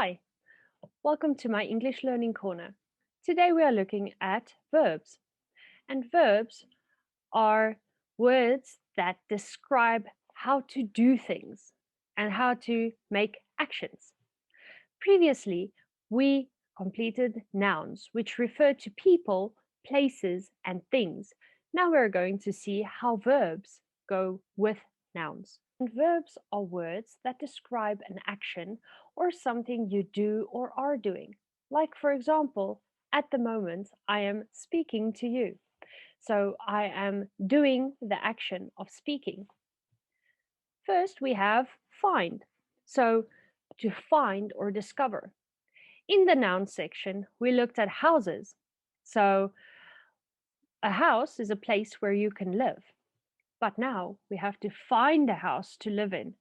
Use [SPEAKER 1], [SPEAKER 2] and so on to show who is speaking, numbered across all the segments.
[SPEAKER 1] Hi, welcome to my English Learning Corner. Today we are looking at verbs. And verbs are words that describe how to do things and how to make actions. Previously, we completed nouns, which refer to people, places, and things. Now we're going to see how verbs go with nouns. And verbs are words that describe an action or something you do or are doing. Like, for example, at the moment, I am speaking to you. So I am doing the action of speaking. First, we have find. So to find or discover. In the noun section, we looked at houses. So a house is a place where you can live. But now we have to find a house to live in.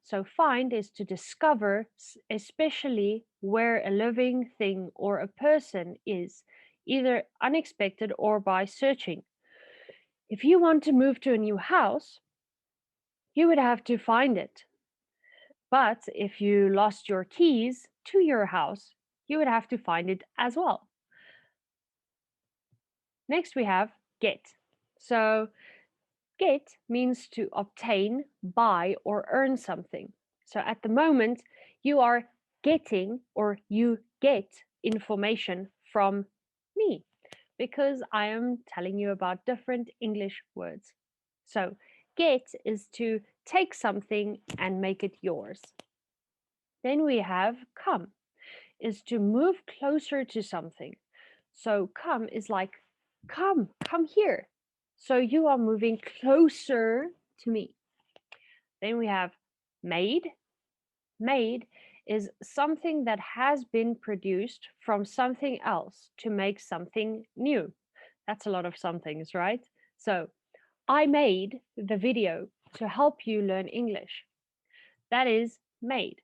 [SPEAKER 1] So find is to discover, especially where a living thing or a person is, either unexpected or by searching. If you want to move to a new house, you would have to find it. But if you lost your keys to your house, you would have to find it as well. Next we have get. So get means to obtain, buy, or earn something. So at the moment, you are getting or you get information from me because I am telling you about different English words. So get is to take something and make it yours. Then we have come, is to move closer to something. So come is like, come here. So you are moving closer to me. Then we have made. Made is something that has been produced from something else to make something new. That's a lot of somethings, right? So I made the video to help you learn English. That is made.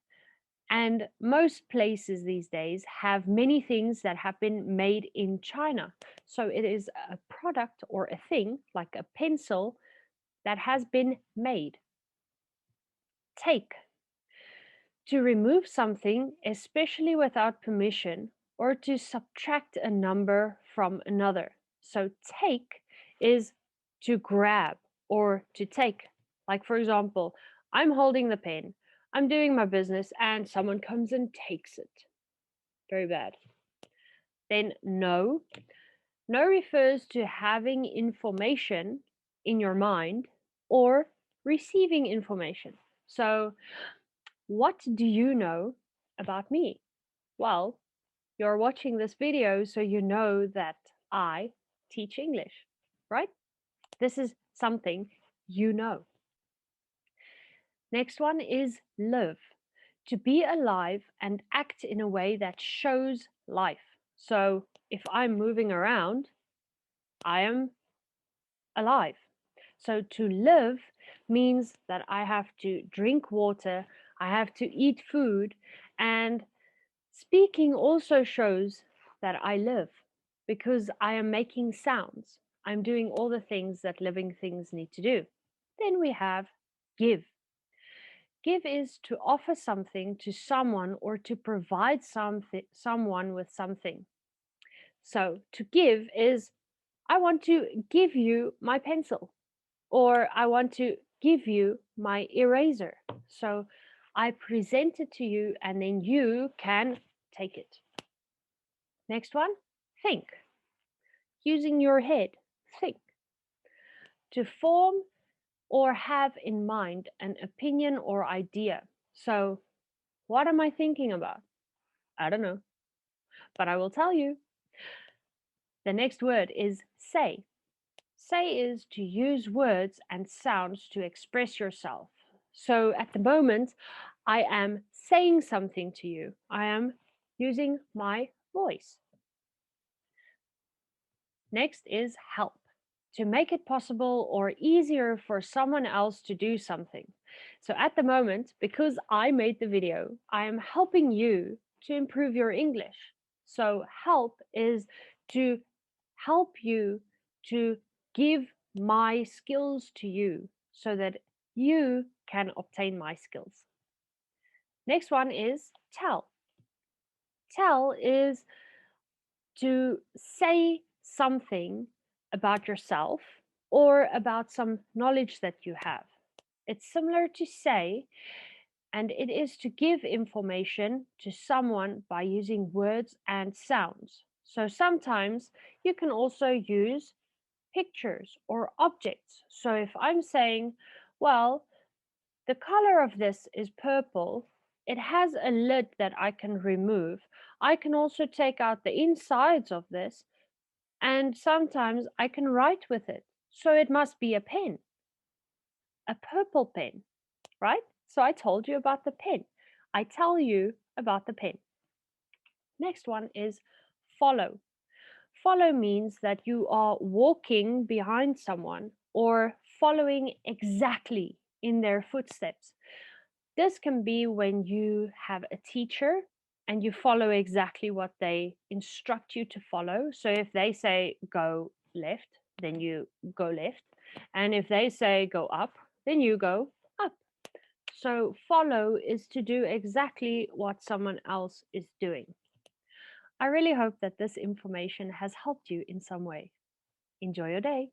[SPEAKER 1] And most places these days have many things that have been made in China. So it is a product or a thing, like a pencil, that has been made. Take. To remove something, especially without permission, or to subtract a number from another. So take is to grab or to take. Like, for example, I'm holding the pen, I'm doing my business, and someone comes and takes it. Very bad. Then know. Know refers to having information in your mind or receiving information. So, what do you know about me? Well, you're watching this video, so you know that I teach English, right? This is something you know. Next one is live. To be alive and act in a way that shows life. So if I'm moving around, I am alive. So to live means that I have to drink water, I have to eat food, and speaking also shows that I live because I am making sounds. I'm doing all the things that living things need to do. Then we have give. Give is to offer something to someone or to provide someone with something. So to give is, I want to give you my pencil, or I want to give you my eraser. So I present it to you and then you can take it. Next one, think. Using your head, think. To form or have in mind an opinion or idea. So what am I thinking about? I don't know, but I will tell you. The next word is say. Say is to use words and sounds to express yourself. So at the moment, I am saying something to you. I am using my voice. Next is help. To make it possible or easier for someone else to do something. So at the moment, because I made the video, I am helping you to improve your English. So help is to help you to give my skills to you so that you can obtain my skills. Next one is tell. Tell is to say something about yourself or about some knowledge that you have. It's similar to say, and it is to give information to someone by using words and sounds. So sometimes you can also use pictures or objects. So if I'm saying, well, the color of this is purple, it has a lid that I can remove. I can also take out the insides of this, and sometimes I can write with it. So it must be a pen, a purple pen, right? So I told you about the pen. I tell you about the pen. Next one is follow. Follow means that you are walking behind someone or following exactly in their footsteps. This can be when you have a teacher and you follow exactly what they instruct you to follow. So if they say go left, then you go left. And if they say go up, then you go up. So follow is to do exactly what someone else is doing. I really hope that this information has helped you in some way. Enjoy your day.